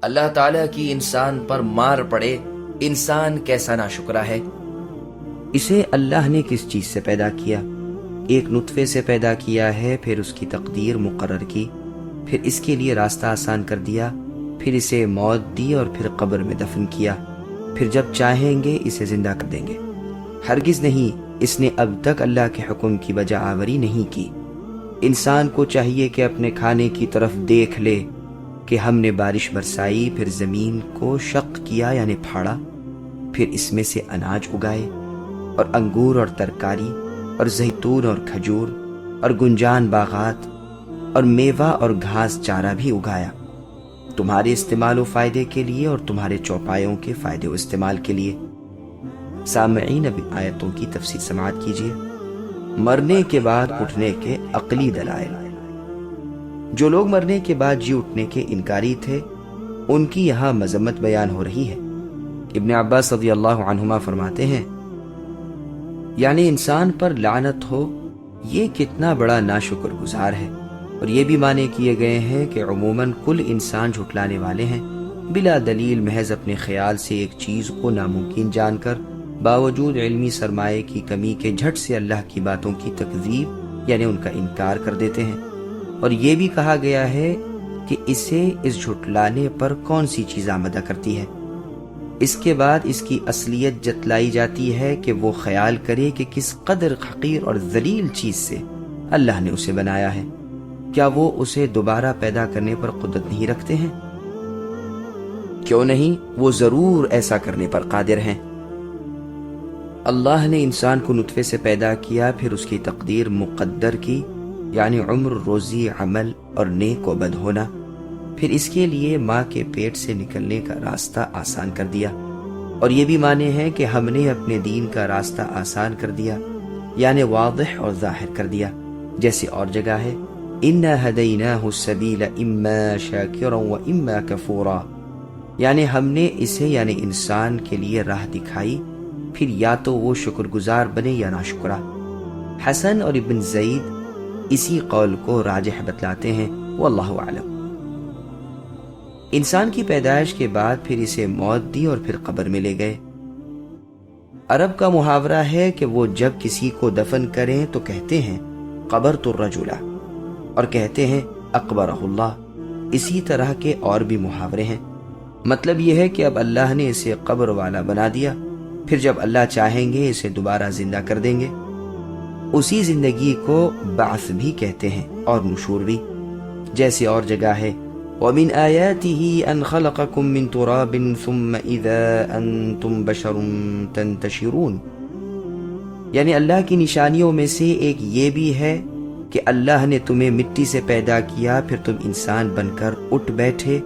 اللہ تعالیٰ کی انسان پر مار پڑے، انسان کیسا ناشکرا ہے۔ اسے اللہ نے کس چیز سے پیدا کیا؟ ایک نطفے سے پیدا کیا ہے، پھر اس کی تقدیر مقرر کی، پھر اس کے لیے راستہ آسان کر دیا، پھر اسے موت دی اور پھر قبر میں دفن کیا، پھر جب چاہیں گے اسے زندہ کر دیں گے۔ ہرگز نہیں، اس نے اب تک اللہ کے حکم کی بجا آوری نہیں کی۔ انسان کو چاہیے کہ اپنے کھانے کی طرف دیکھ لے کہ ہم نے بارش برسائی، پھر زمین کو شق کیا یعنی پھاڑا، پھر اس میں سے اناج اگائے اور انگور اور ترکاری اور زیتون اور کھجور اور گنجان باغات اور میوہ اور گھاس چارہ بھی اگایا، تمہارے استعمال و فائدے کے لیے اور تمہارے چوپایوں کے فائدے و استعمال کے لیے۔ سامعین، اب آیتوں کی تفسیر سماعت کیجیے۔ مرنے کے بعد اٹھنے کے عقلی دلائل۔ جو لوگ مرنے کے بعد جی اٹھنے کے انکاری تھے، ان کی یہاں مذمت بیان ہو رہی ہے۔ ابن عباس رضی اللہ عنہما فرماتے ہیں، یعنی انسان پر لعنت ہو، یہ کتنا بڑا ناشکر گزار ہے۔ اور یہ بھی معنی کیے گئے ہیں کہ عموماً کل انسان جھٹلانے والے ہیں، بلا دلیل محض اپنے خیال سے ایک چیز کو ناممکن جان کر باوجود علمی سرمایے کی کمی کے جھٹ سے اللہ کی باتوں کی تکذیب یعنی ان کا انکار کر دیتے ہیں۔ اور یہ بھی کہا گیا ہے کہ اسے اس جھٹلانے پر کون سی چیز آمدہ کرتی ہے۔ اس کے بعد اس کی اصلیت جتلائی جاتی ہے کہ وہ خیال کرے کہ کس قدر حقیر اور ذلیل چیز سے اللہ نے اسے بنایا ہے۔ کیا وہ اسے دوبارہ پیدا کرنے پر قدرت نہیں رکھتے ہیں؟ کیوں نہیں، وہ ضرور ایسا کرنے پر قادر ہیں۔ اللہ نے انسان کو نطفے سے پیدا کیا، پھر اس کی تقدیر مقدر کی، یعنی عمر، روزی، عمل اور نیک و بد ہونا، پھر اس کے لیے ماں کے پیٹ سے نکلنے کا راستہ آسان کر دیا۔ اور یہ بھی معنی ہے کہ ہم نے اپنے دین کا راستہ آسان کر دیا، یعنی واضح اور ظاہر کر دیا، جیسے اور جگہ ہے اِنَّا هَدَيْنَاهُ السَّبِيلَ إِمَّا شَاكِرًا وَإِمَّا كَفُورًا، یعنی ہم نے اسے یعنی انسان کے لیے راہ دکھائی، پھر یا تو وہ شکر گزار بنے یا ناشکرا۔ حسن اور ابن زید اسی قول کو راجح بتلاتے ہیں، واللہ اعلم۔ انسان کی پیدائش کے بعد پھر اسے موت دی اور پھر قبر میں لے گئے۔ عرب کا محاورہ ہے کہ وہ جب کسی کو دفن کریں تو کہتے ہیں قبرت الرجل، اور کہتے ہیں اقبرہ اللہ۔ اسی طرح کے اور بھی محاورے ہیں۔ مطلب یہ ہے کہ اب اللہ نے اسے قبر والا بنا دیا، پھر جب اللہ چاہیں گے اسے دوبارہ زندہ کر دیں گے۔ اسی زندگی کو بعث بھی کہتے ہیں اور نشور بھی، جیسے اور جگہ ہے وَمِنْ آيَاتِهِ أَنْ خَلَقَكُم مِّن تُرَابٍ ثُمَّ إِذَا أَنْتُمْ بَشَرٌ تَنْتَشِرُونَ، یعنی اللہ کی نشانیوں میں سے ایک یہ بھی ہے کہ اللہ نے تمہیں مٹی سے پیدا کیا، پھر تم انسان بن کر اٹھ بیٹھے۔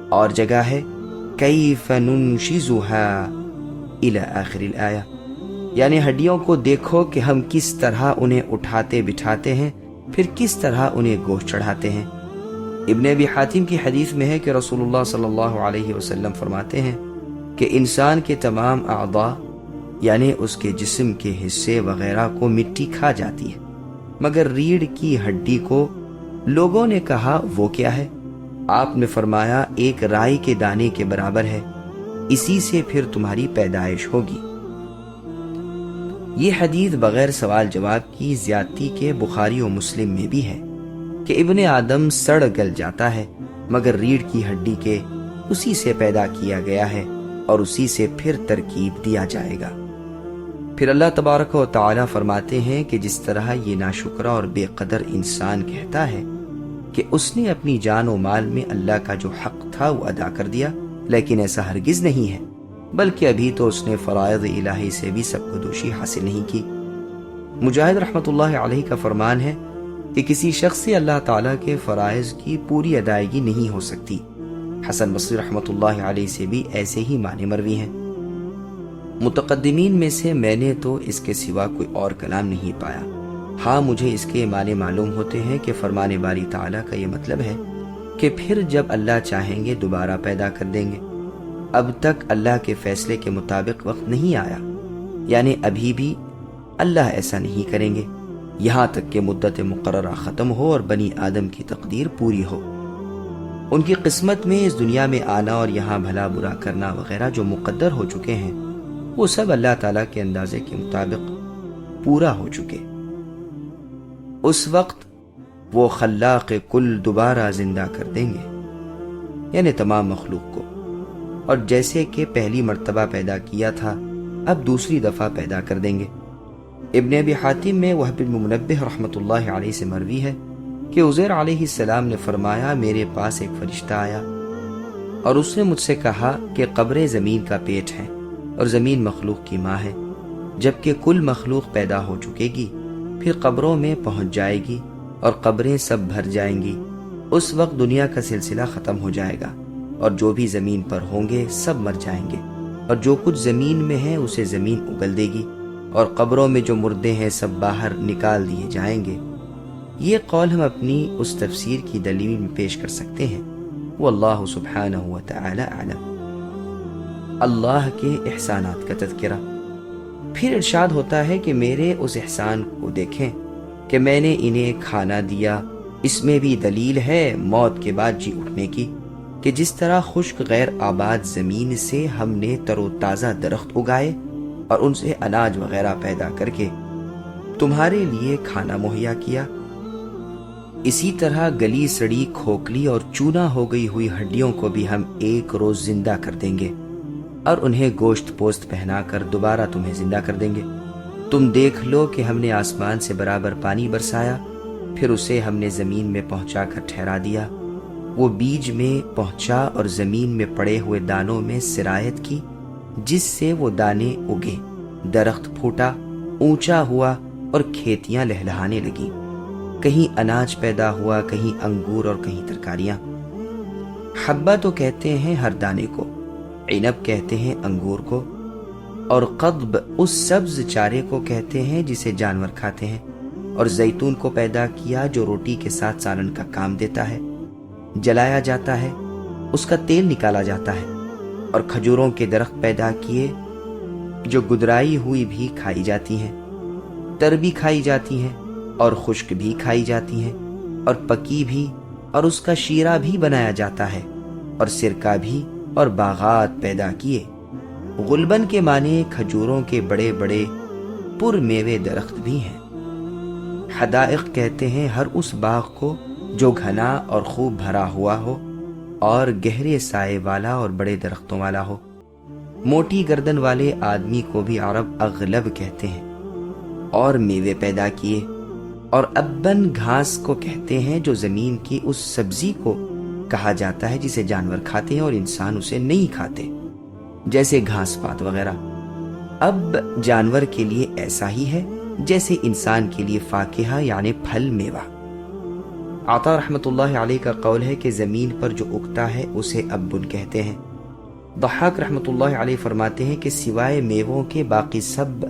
اور جگہ ہے كَيْفَ نُنْشِزُهَا إِلَى آخِرِ الْآيَةِ، یعنی ہڈیوں کو دیکھو کہ ہم کس طرح انہیں اٹھاتے بٹھاتے ہیں، پھر کس طرح انہیں گوشت چڑھاتے ہیں۔ ابن ابی حاتم کی حدیث میں ہے کہ رسول اللہ صلی اللہ علیہ وسلم فرماتے ہیں کہ انسان کے تمام اعضاء یعنی اس کے جسم کے حصے وغیرہ کو مٹی کھا جاتی ہے، مگر ریڑھ کی ہڈی کو۔ لوگوں نے کہا وہ کیا ہے؟ آپ نے فرمایا ایک رائی کے دانے کے برابر ہے، اسی سے پھر تمہاری پیدائش ہوگی۔ یہ حدیث بغیر سوال جواب کی زیادتی کے بخاری و مسلم میں بھی ہے کہ ابن آدم سڑ گل جاتا ہے، مگر ریڑھ کی ہڈی کے اسی سے پیدا کیا گیا ہے اور اسی سے پھر ترکیب دیا جائے گا۔ پھر اللہ تبارک و تعالی فرماتے ہیں کہ جس طرح یہ ناشکرا اور بے قدر انسان کہتا ہے کہ اس نے اپنی جان و مال میں اللہ کا جو حق تھا وہ ادا کر دیا، لیکن ایسا ہرگز نہیں ہے، بلکہ ابھی تو اس نے فرائض الہی سے بھی سب کو دوشی حاصل نہیں کی۔ مجاہد رحمۃ اللہ علیہ کا فرمان ہے کہ کسی شخص سے اللہ تعالیٰ کے فرائض کی پوری ادائیگی نہیں ہو سکتی۔ حسن بصری رحمۃ اللہ علیہ سے بھی ایسے ہی معنی مروی ہیں۔ متقدمین میں سے میں نے تو اس کے سوا کوئی اور کلام نہیں پایا۔ ہاں، مجھے اس کے معنی معلوم ہوتے ہیں کہ فرمان باری تعالیٰ کا یہ مطلب ہے کہ پھر جب اللہ چاہیں گے دوبارہ پیدا کر دیں گے۔ اب تک اللہ کے فیصلے کے مطابق وقت نہیں آیا، یعنی ابھی بھی اللہ ایسا نہیں کریں گے یہاں تک کہ مدت مقررہ ختم ہو اور بنی آدم کی تقدیر پوری ہو۔ ان کی قسمت میں اس دنیا میں آنا اور یہاں بھلا برا کرنا وغیرہ جو مقدر ہو چکے ہیں وہ سب اللہ تعالیٰ کے اندازے کے مطابق پورا ہو چکے۔ اس وقت وہ خلاق کل دوبارہ زندہ کر دیں گے، یعنی تمام مخلوق کو، اور جیسے کہ پہلی مرتبہ پیدا کیا تھا اب دوسری دفعہ پیدا کر دیں گے۔ ابن ابی حاتم میں وہب بن منبہ رحمۃ اللہ علیہ سے مروی ہے کہ عزیر علیہ السلام نے فرمایا، میرے پاس ایک فرشتہ آیا اور اس نے مجھ سے کہا کہ قبریں زمین کا پیٹ ہیں اور زمین مخلوق کی ماں ہے، جبکہ کل مخلوق پیدا ہو چکے گی، پھر قبروں میں پہنچ جائے گی اور قبریں سب بھر جائیں گی۔ اس وقت دنیا کا سلسلہ ختم ہو جائے گا اور جو بھی زمین پر ہوں گے سب مر جائیں گے، اور جو کچھ زمین میں ہے اسے زمین اگل دے گی، اور قبروں میں جو مردے ہیں سب باہر نکال دیے جائیں گے۔ یہ قول ہم اپنی اس تفسیر کی دلیل میں پیش کر سکتے ہیں، واللہ سبحانہ وتعالی اعلم۔ اللہ کے احسانات کا تذکرہ۔ پھر ارشاد ہوتا ہے کہ میرے اس احسان کو دیکھیں کہ میں نے انہیں کھانا دیا، اس میں بھی دلیل ہے موت کے بعد جی اٹھنے کی، کہ جس طرح خشک غیر آباد زمین سے ہم نے تر و تازہ درخت اگائے اور ان سے اناج وغیرہ پیدا کر کے تمہارے لیے کھانا مہیا کیا، اسی طرح گلی سڑی کھوکھلی اور چونا ہو گئی ہوئی ہڈیوں کو بھی ہم ایک روز زندہ کر دیں گے اور انہیں گوشت پوست پہنا کر دوبارہ تمہیں زندہ کر دیں گے۔ تم دیکھ لو کہ ہم نے آسمان سے برابر پانی برسایا، پھر اسے ہم نے زمین میں پہنچا کر ٹھہرا دیا، وہ بیج میں پہنچا اور زمین میں پڑے ہوئے دانوں میں سرایت کی، جس سے وہ دانے اگے، درخت پھوٹا، اونچا ہوا اور کھیتیاں لہلہانے لگیں، کہیں اناج پیدا ہوا، کہیں انگور اور کہیں ترکاریاں۔ حبہ تو کہتے ہیں ہر دانے کو، عنب کہتے ہیں انگور کو، اور قضب اس سبز چارے کو کہتے ہیں جسے جانور کھاتے ہیں، اور زیتون کو پیدا کیا جو روٹی کے ساتھ سالن کا کام دیتا ہے، جلایا جاتا ہے، اس کا تیل نکالا جاتا ہے، اور کھجوروں کے درخت پیدا کیے جو گدرائی ہوئی بھی کھائی جاتی ہیں، تر بھی کھائی جاتی ہیں اور خشک بھی کھائی جاتی ہیں، اور پکی بھی، اور اس کا شیرہ بھی بنایا جاتا ہے، اور سرکہ بھی، اور باغات پیدا کیے۔ غلبن کے معنی کھجوروں کے بڑے بڑے پر میوے درخت بھی ہیں۔ حدائق کہتے ہیں ہر اس باغ کو جو گھنا اور خوب بھرا ہوا ہو اور گہرے سائے والا اور بڑے درختوں والا ہو۔ موٹی گردن والے آدمی کو بھی عرب اغلب کہتے ہیں۔ اور میوے پیدا کیے، اور ابن گھاس کو کہتے ہیں جو زمین کی اس سبزی کو کہا جاتا ہے جسے جانور کھاتے ہیں اور انسان اسے نہیں کھاتے، جیسے گھاس پات وغیرہ۔ اب جانور کے لیے ایسا ہی ہے جیسے انسان کے لیے فاکہہ یعنی پھل میوہ۔ عطا رحمۃ اللہ علیہ کا قول ہے کہ زمین پر جو اگتا ہے اسے ابن کہتے ہیں۔ ضحاک رحمۃ اللہ علیہ فرماتے ہیں کہ سوائے میووں کے باقی سب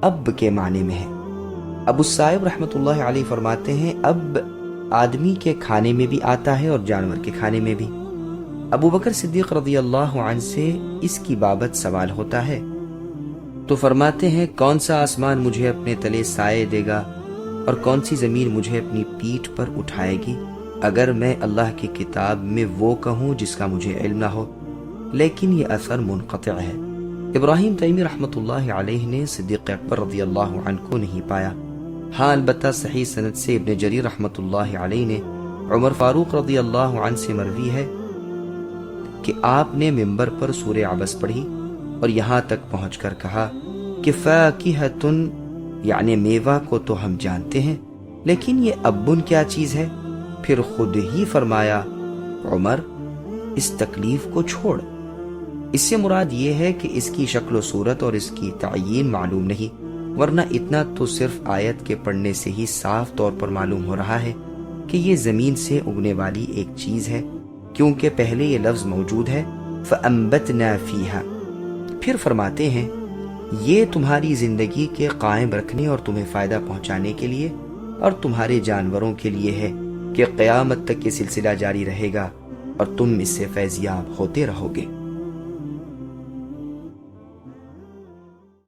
اب کے معنی میں ہے۔ ابو الصائب رحمۃ اللہ علیہ فرماتے ہیں اب آدمی کے کھانے میں بھی آتا ہے اور جانور کے کھانے میں بھی۔ ابو بکر صدیق رضی اللہ عنہ سے اس کی بابت سوال ہوتا ہے تو فرماتے ہیں کون سا آسمان مجھے اپنے تلے سائے دے گا اور کون سی زمین مجھے اپنی پیٹھ پر اٹھائے گی اگر میں اللہ کی کتاب میں وہ کہوں جس کا مجھے علم نہ ہو، لیکن یہ اثر منقطع ہے۔ ابراہیم تیمی رحمۃ اللہ علیہ نے صدیق اکبر رضی اللہ عنہ کو نہیں پایا، ہاں البتہ صحیح سند سے ابن جریر رحمۃ اللہ علیہ نے عمر فاروق رضی اللہ عنہ سے مروی ہے کہ آپ نے منبر پر سورہ عبس پڑھی اور یہاں تک پہنچ کر کہا کہ فاکہۃن یعنی میوہ کو تو ہم جانتے ہیں، لیکن یہ ابن کیا چیز ہے؟ پھر خود ہی فرمایا عمر اس تکلیف کو چھوڑ۔ اس سے مراد یہ ہے کہ اس کی شکل و صورت اور اس کی تعیین معلوم نہیں، ورنہ اتنا تو صرف آیت کے پڑھنے سے ہی صاف طور پر معلوم ہو رہا ہے کہ یہ زمین سے اگنے والی ایک چیز ہے، کیونکہ پہلے یہ لفظ موجود ہے فَأَنبَتْنَا فِيهَا۔ پھر فرماتے ہیں یہ تمہاری زندگی کے قائم رکھنے اور تمہیں فائدہ پہنچانے کے لیے اور تمہارے جانوروں کے لیے ہے کہ قیامت تک یہ سلسلہ جاری رہے گا اور تم اس سے فیضیاب ہوتے رہو گے۔